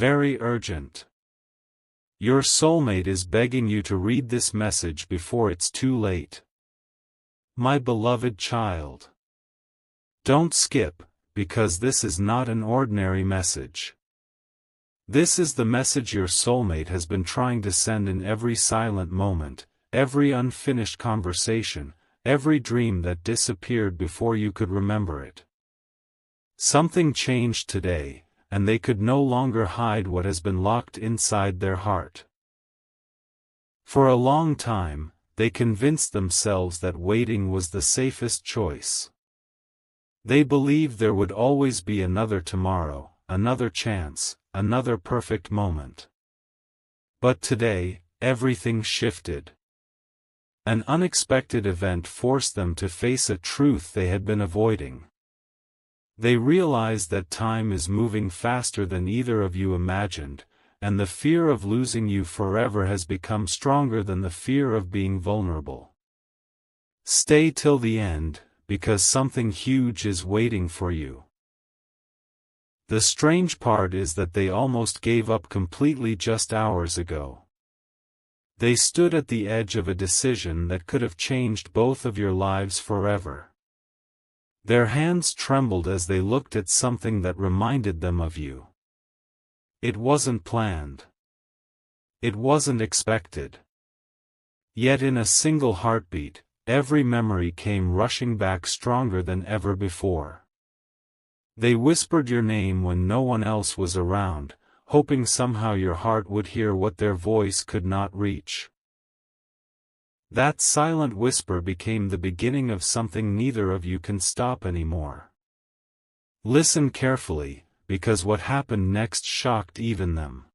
very urgent. Your soulmate is begging you to read this message before it's too late. My beloved child. Don't skip, because this is not an ordinary message. This is the message your soulmate has been trying to send in every silent moment, every unfinished conversation, every dream that disappeared before you could remember it. Something changed today, and they could no longer hide what has been locked inside their heart. For a long time, they convinced themselves that waiting was the safest choice. They believed there would always be another tomorrow, another chance, another perfect moment. But today, everything shifted. An unexpected event forced them to face a truth they had been avoiding. They realized that time is moving faster than either of you imagined, and the fear of losing you forever has become stronger than the fear of being vulnerable. Stay till the end, because something huge is waiting for you. The strange part is that they almost gave up completely just hours ago. They stood at the edge of a decision that could have changed both of your lives forever. Their hands trembled as they looked at something that reminded them of you. It wasn't planned. It wasn't expected. Yet in a single heartbeat, every memory came rushing back stronger than ever before. They whispered your name when no one else was around, hoping somehow your heart would hear what their voice could not reach. That silent whisper became the beginning of something neither of you can stop anymore. Listen carefully, because what happened next shocked even them.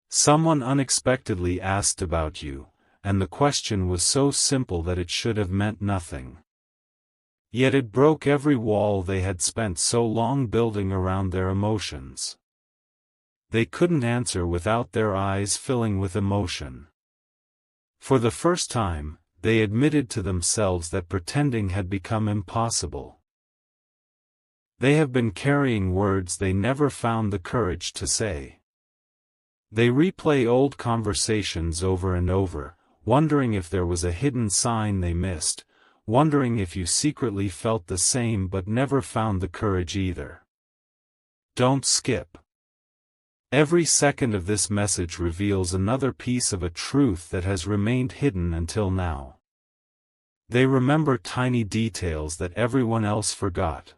Someone unexpectedly asked about you, and the question was so simple that it should have meant nothing. Yet it broke every wall they had spent so long building around their emotions. They couldn't answer without their eyes filling with emotion. For the first time, they admitted to themselves that pretending had become impossible. They have been carrying words they never found the courage to say. They replay old conversations over and over, wondering if there was a hidden sign they missed, wondering if you secretly felt the same but never found the courage either. Don't skip. Every second of this message reveals another piece of a truth that has remained hidden until now. They remember tiny details that everyone else forgot.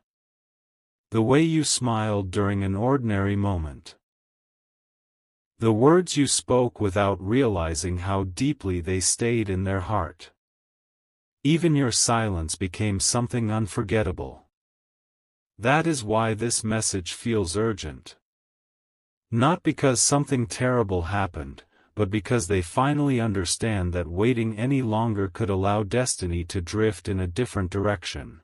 The way you smiled during an ordinary moment. The words you spoke without realizing how deeply they stayed in their heart. Even your silence became something unforgettable. That is why this message feels urgent. Not because something terrible happened, but because they finally understand that waiting any longer could allow destiny to drift in a different direction.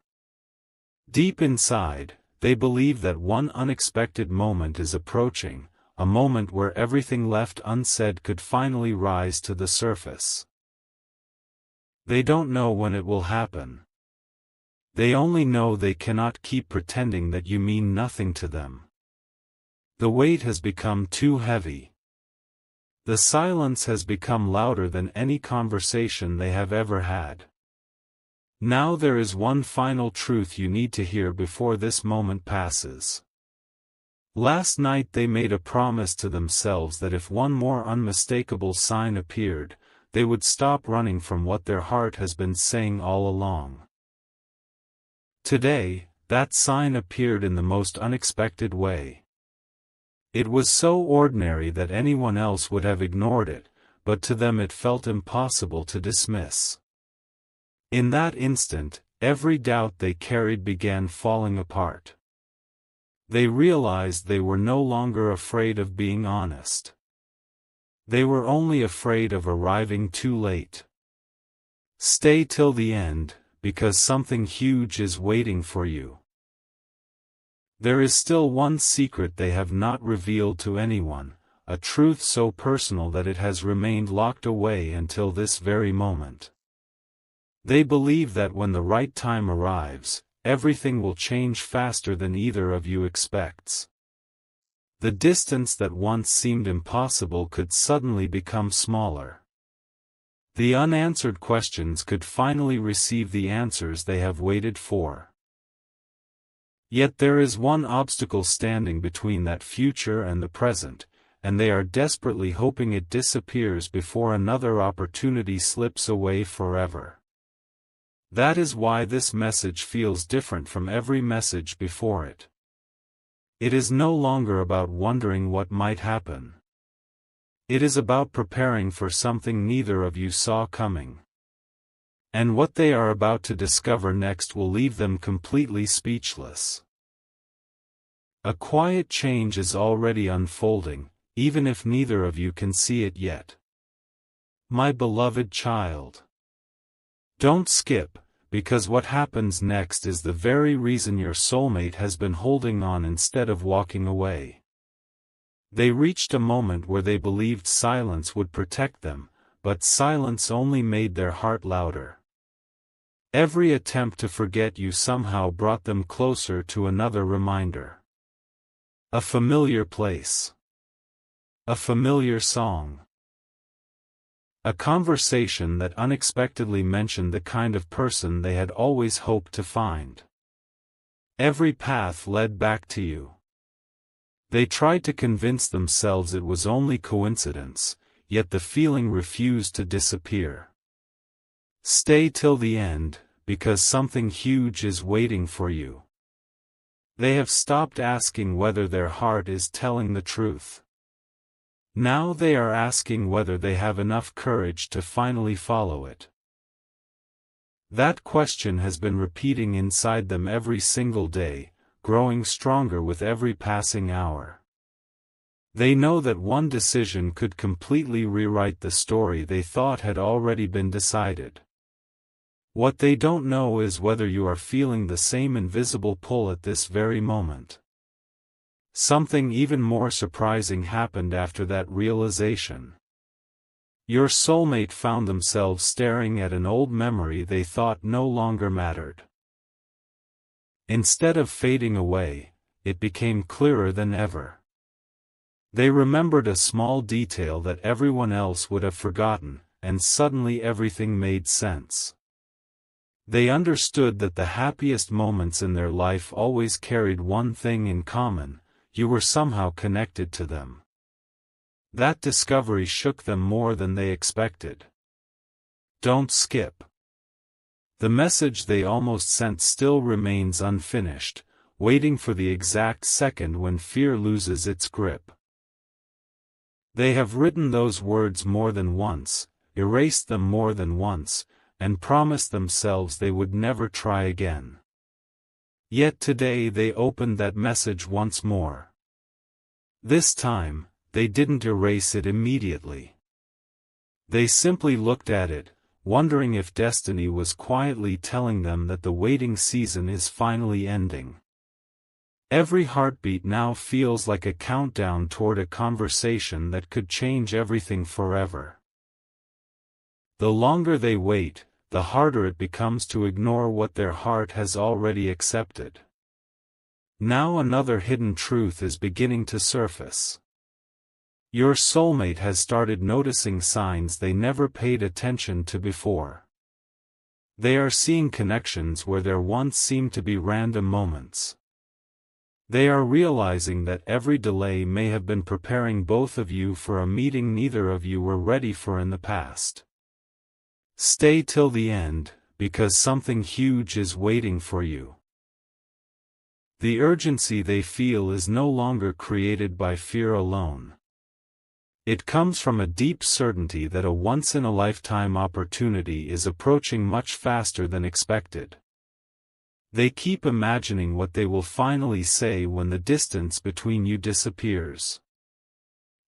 Deep inside, they believe that one unexpected moment is approaching, a moment where everything left unsaid could finally rise to the surface. They don't know when it will happen. They only know they cannot keep pretending that you mean nothing to them. The weight has become too heavy. The silence has become louder than any conversation they have ever had. Now there is one final truth you need to hear before this moment passes. Last night they made a promise to themselves that if one more unmistakable sign appeared, they would stop running from what their heart has been saying all along. Today, that sign appeared in the most unexpected way. It was so ordinary that anyone else would have ignored it, but to them it felt impossible to dismiss. In that instant, every doubt they carried began falling apart. They realized they were no longer afraid of being honest. They were only afraid of arriving too late. Stay till the end, because something huge is waiting for you. There is still one secret they have not revealed to anyone, a truth so personal that it has remained locked away until this very moment. They believe that when the right time arrives, everything will change faster than either of you expects. The distance that once seemed impossible could suddenly become smaller. The unanswered questions could finally receive the answers they have waited for. Yet there is one obstacle standing between that future and the present, and they are desperately hoping it disappears before another opportunity slips away forever. That is why this message feels different from every message before it. It is no longer about wondering what might happen. It is about preparing for something neither of you saw coming. And what they are about to discover next will leave them completely speechless. A quiet change is already unfolding, even if neither of you can see it yet. My beloved child. Don't skip, because what happens next is the very reason your soulmate has been holding on instead of walking away. They reached a moment where they believed silence would protect them, but silence only made their heart louder. Every attempt to forget you somehow brought them closer to another reminder. A familiar place. A familiar song. A conversation that unexpectedly mentioned the kind of person they had always hoped to find. Every path led back to you. They tried to convince themselves it was only coincidence, yet the feeling refused to disappear. Stay till the end, because something huge is waiting for you. They have stopped asking whether their heart is telling the truth. Now they are asking whether they have enough courage to finally follow it. That question has been repeating inside them every single day, growing stronger with every passing hour. They know that one decision could completely rewrite the story they thought had already been decided. What they don't know is whether you are feeling the same invisible pull at this very moment. Something even more surprising happened after that realization. Your soulmate found themselves staring at an old memory they thought no longer mattered. Instead of fading away, it became clearer than ever. They remembered a small detail that everyone else would have forgotten, and suddenly everything made sense. They understood that the happiest moments in their life always carried one thing in common: you were somehow connected to them. That discovery shook them more than they expected. Don't skip. The message they almost sent still remains unfinished, waiting for the exact second when fear loses its grip. They have written those words more than once, erased them more than once, and promised themselves they would never try again. Yet today they opened that message once more. This time, they didn't erase it immediately. They simply looked at it, wondering if destiny was quietly telling them that the waiting season is finally ending. Every heartbeat now feels like a countdown toward a conversation that could change everything forever. The longer they wait, the harder it becomes to ignore what their heart has already accepted. Now another hidden truth is beginning to surface. Your soulmate has started noticing signs they never paid attention to before. They are seeing connections where there once seemed to be random moments. They are realizing that every delay may have been preparing both of you for a meeting neither of you were ready for in the past. Stay till the end, because something huge is waiting for you. The urgency they feel is no longer created by fear alone. It comes from a deep certainty that a once-in-a-lifetime opportunity is approaching much faster than expected. They keep imagining what they will finally say when the distance between you disappears.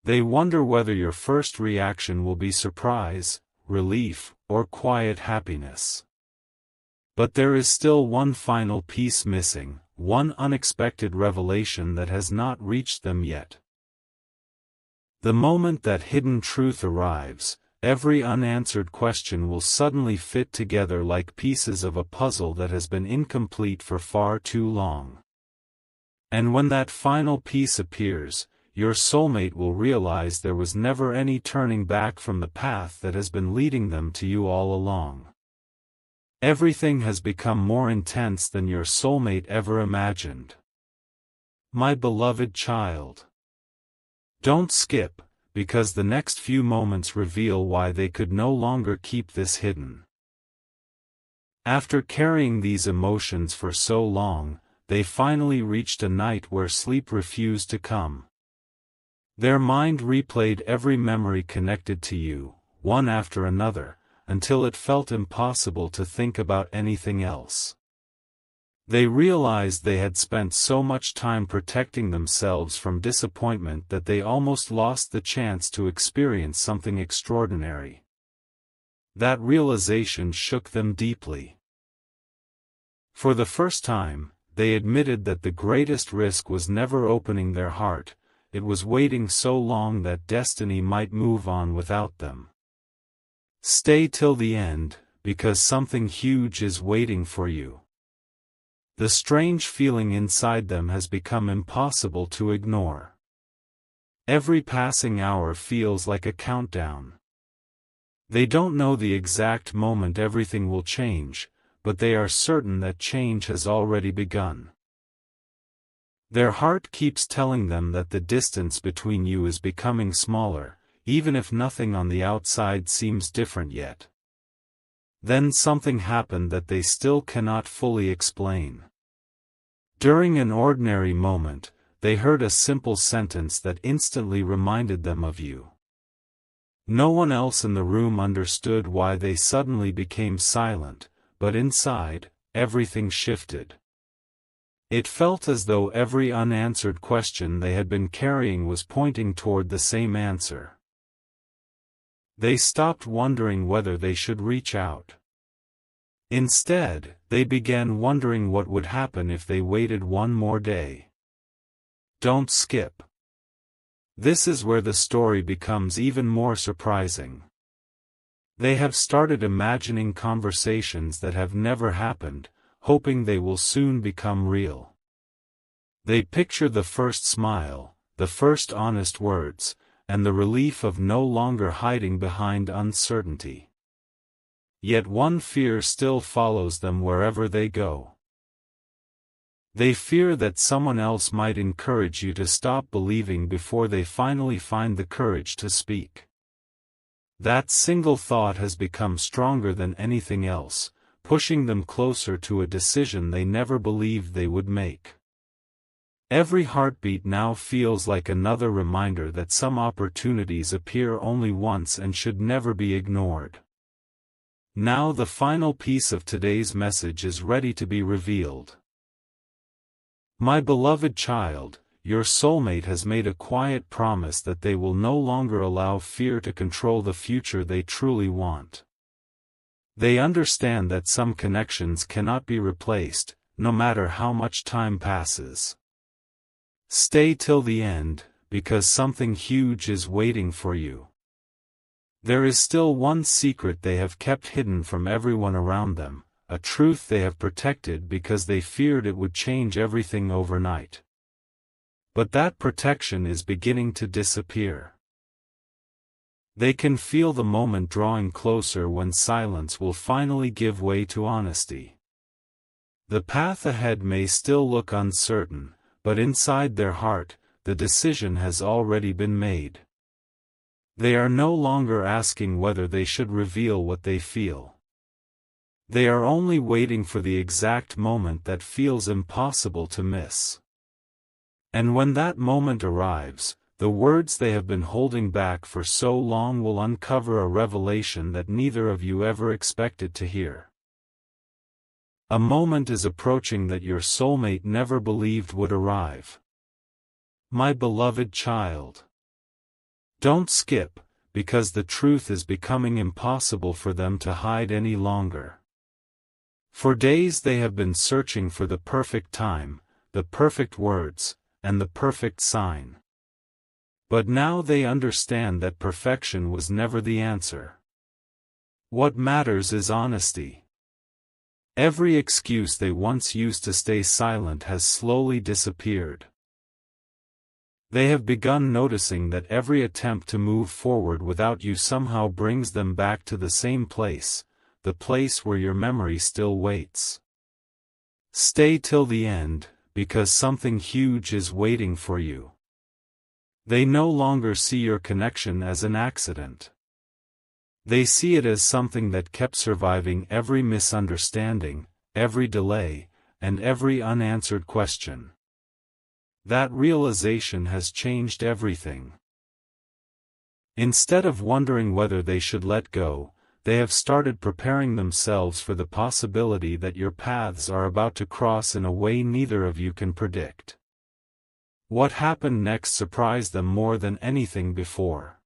They wonder whether your first reaction will be surprise, relief, or quiet happiness. But there is still one final piece missing, one unexpected revelation that has not reached them yet. The moment that hidden truth arrives, every unanswered question will suddenly fit together like pieces of a puzzle that has been incomplete for far too long. And when that final piece appears, your soulmate will realize there was never any turning back from the path that has been leading them to you all along. Everything has become more intense than your soulmate ever imagined. My beloved child. Don't skip, because the next few moments reveal why they could no longer keep this hidden. After carrying these emotions for so long, they finally reached a night where sleep refused to come. Their mind replayed every memory connected to you, one after another, until it felt impossible to think about anything else. They realized they had spent so much time protecting themselves from disappointment that they almost lost the chance to experience something extraordinary. That realization shook them deeply. For the first time, they admitted that the greatest risk was never opening their heart, it was waiting so long that destiny might move on without them. Stay till the end, because something huge is waiting for you. The strange feeling inside them has become impossible to ignore. Every passing hour feels like a countdown. They don't know the exact moment everything will change, but they are certain that change has already begun. Their heart keeps telling them that the distance between you is becoming smaller, even if nothing on the outside seems different yet. Then something happened that they still cannot fully explain. During an ordinary moment, they heard a simple sentence that instantly reminded them of you. No one else in the room understood why they suddenly became silent, but inside, everything shifted. It felt as though every unanswered question they had been carrying was pointing toward the same answer. They stopped wondering whether they should reach out. Instead, they began wondering what would happen if they waited one more day. Don't skip. This is where the story becomes even more surprising. They have started imagining conversations that have never happened, hoping they will soon become real. They picture the first smile, the first honest words, and the relief of no longer hiding behind uncertainty. Yet one fear still follows them wherever they go. They fear that someone else might encourage you to stop believing before they finally find the courage to speak. That single thought has become stronger than anything else, pushing them closer to a decision they never believed they would make. Every heartbeat now feels like another reminder that some opportunities appear only once and should never be ignored. Now the final piece of today's message is ready to be revealed. My beloved child, your soulmate has made a quiet promise that they will no longer allow fear to control the future they truly want. They understand that some connections cannot be replaced, no matter how much time passes. Stay till the end, because something huge is waiting for you. There is still one secret they have kept hidden from everyone around them, a truth they have protected because they feared it would change everything overnight. But that protection is beginning to disappear. They can feel the moment drawing closer when silence will finally give way to honesty. The path ahead may still look uncertain, but inside their heart, the decision has already been made. They are no longer asking whether they should reveal what they feel. They are only waiting for the exact moment that feels impossible to miss. And when that moment arrives, the words they have been holding back for so long will uncover a revelation that neither of you ever expected to hear. A moment is approaching that your soulmate never believed would arrive. My beloved child. Don't skip, because the truth is becoming impossible for them to hide any longer. For days they have been searching for the perfect time, the perfect words, and the perfect sign. But now they understand that perfection was never the answer. What matters is honesty. Every excuse they once used to stay silent has slowly disappeared. They have begun noticing that every attempt to move forward without you somehow brings them back to the same place, the place where your memory still waits. Stay till the end, because something huge is waiting for you. They no longer see your connection as an accident. They see it as something that kept surviving every misunderstanding, every delay, and every unanswered question. That realization has changed everything. Instead of wondering whether they should let go, they have started preparing themselves for the possibility that your paths are about to cross in a way neither of you can predict. What happened next surprised them more than anything before.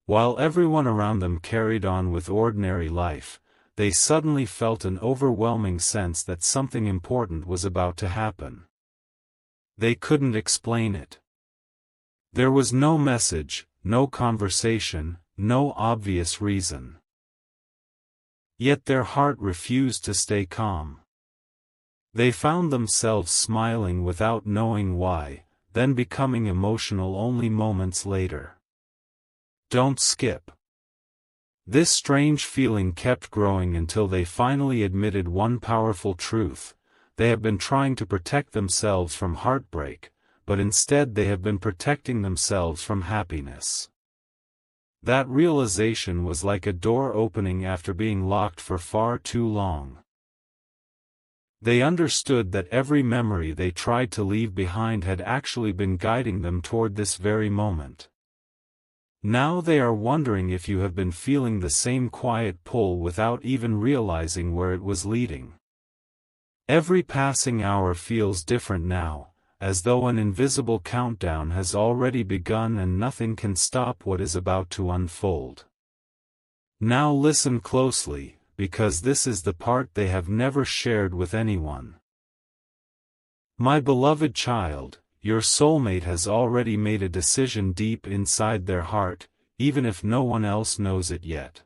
While everyone around them carried on with ordinary life, they suddenly felt an overwhelming sense that something important was about to happen. They couldn't explain it. There was no message, no conversation, no obvious reason. Yet their heart refused to stay calm. They found themselves smiling without knowing why, then becoming emotional only moments later. Don't skip. This strange feeling kept growing until they finally admitted one powerful truth. They have been trying to protect themselves from heartbreak, but instead they have been protecting themselves from happiness. That realization was like a door opening after being locked for far too long. They understood that every memory they tried to leave behind had actually been guiding them toward this very moment. Now they are wondering if you have been feeling the same quiet pull without even realizing where it was leading. Every passing hour feels different now, as though an invisible countdown has already begun and nothing can stop what is about to unfold. Now listen closely, because this is the part they have never shared with anyone. My beloved child, your soulmate has already made a decision deep inside their heart, even if no one else knows it yet.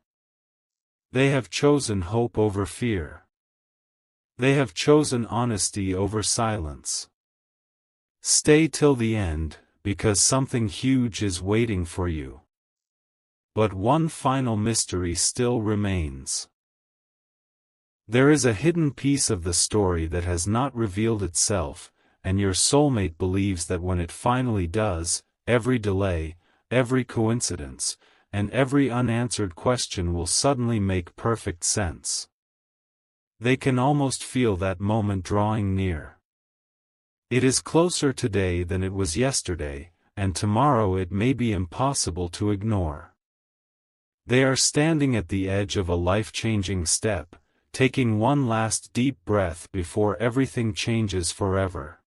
They have chosen hope over fear. They have chosen honesty over silence. Stay till the end, because something huge is waiting for you. But one final mystery still remains. There is a hidden piece of the story that has not revealed itself, and your soulmate believes that when it finally does, every delay, every coincidence, and every unanswered question will suddenly make perfect sense. They can almost feel that moment drawing near. It is closer today than it was yesterday, and tomorrow it may be impossible to ignore. They are standing at the edge of a life-changing step, taking one last deep breath before everything changes forever.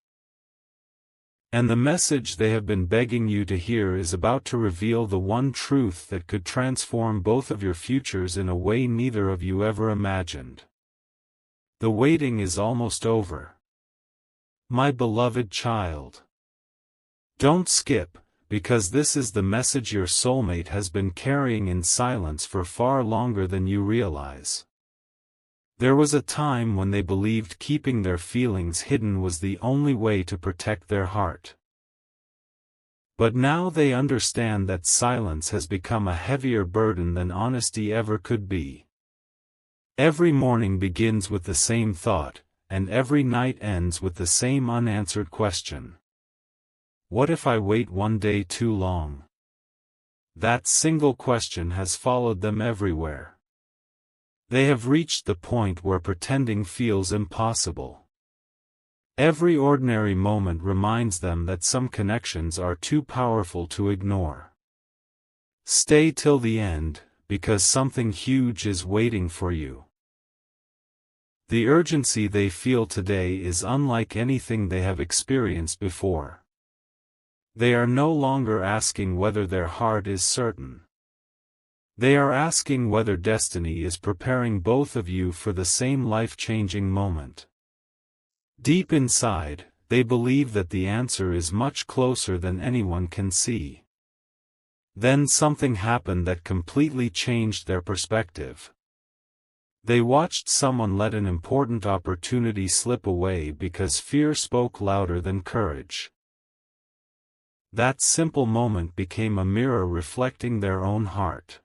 And the message they have been begging you to hear is about to reveal the one truth that could transform both of your futures in a way neither of you ever imagined. The waiting is almost over. My beloved child. Don't skip, because this is the message your soulmate has been carrying in silence for far longer than you realize. There was a time when they believed keeping their feelings hidden was the only way to protect their heart. But now they understand that silence has become a heavier burden than honesty ever could be. Every morning begins with the same thought, and every night ends with the same unanswered question. What if I wait one day too long? That single question has followed them everywhere. They have reached the point where pretending feels impossible. Every ordinary moment reminds them that some connections are too powerful to ignore. Stay till the end, because something huge is waiting for you. The urgency they feel today is unlike anything they have experienced before. They are no longer asking whether their heart is certain. They are asking whether destiny is preparing both of you for the same life-changing moment. Deep inside, they believe that the answer is much closer than anyone can see. Then something happened that completely changed their perspective. They watched someone let an important opportunity slip away because fear spoke louder than courage. That simple moment became a mirror reflecting their own heart.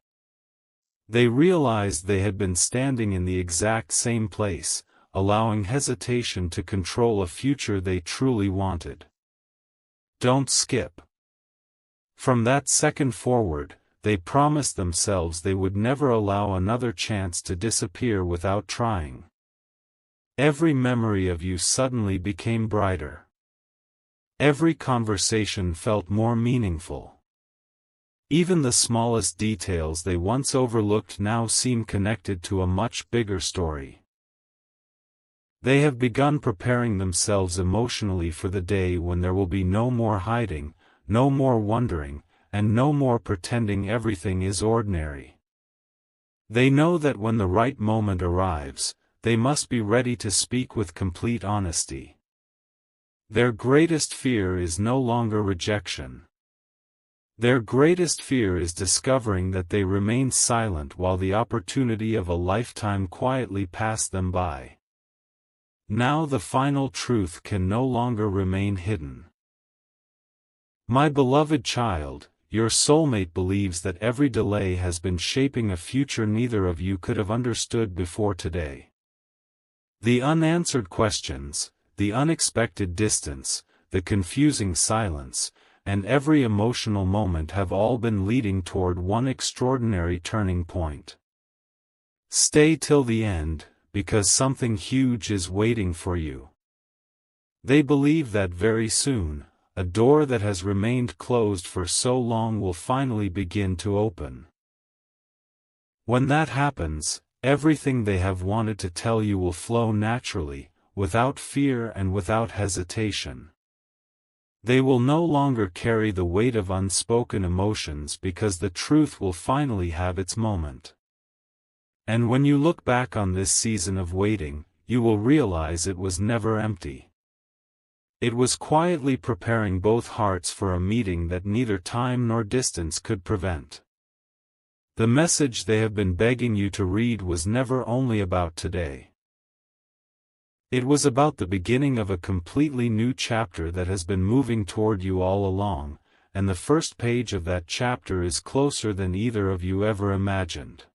They realized they had been standing in the exact same place, allowing hesitation to control a future they truly wanted. Don't skip. From that second forward, they promised themselves they would never allow another chance to disappear without trying. Every memory of you suddenly became brighter. Every conversation felt more meaningful. Even the smallest details they once overlooked now seem connected to a much bigger story. They have begun preparing themselves emotionally for the day when there will be no more hiding, no more wondering, and no more pretending everything is ordinary. They know that when the right moment arrives, they must be ready to speak with complete honesty. Their greatest fear is no longer rejection. Their greatest fear is discovering that they remained silent while the opportunity of a lifetime quietly passed them by. Now the final truth can no longer remain hidden. My beloved child, your soulmate believes that every delay has been shaping a future neither of you could have understood before today. The unanswered questions, the unexpected distance, the confusing silence, and every emotional moment have all been leading toward one extraordinary turning point. Stay till the end, because something huge is waiting for you. They believe that very soon, a door that has remained closed for so long will finally begin to open. When that happens, everything they have wanted to tell you will flow naturally, without fear and without hesitation. They will no longer carry the weight of unspoken emotions because the truth will finally have its moment. And when you look back on this season of waiting, you will realize it was never empty. It was quietly preparing both hearts for a meeting that neither time nor distance could prevent. The message they have been begging you to read was never only about today. It was about the beginning of a completely new chapter that has been moving toward you all along, and the first page of that chapter is closer than either of you ever imagined.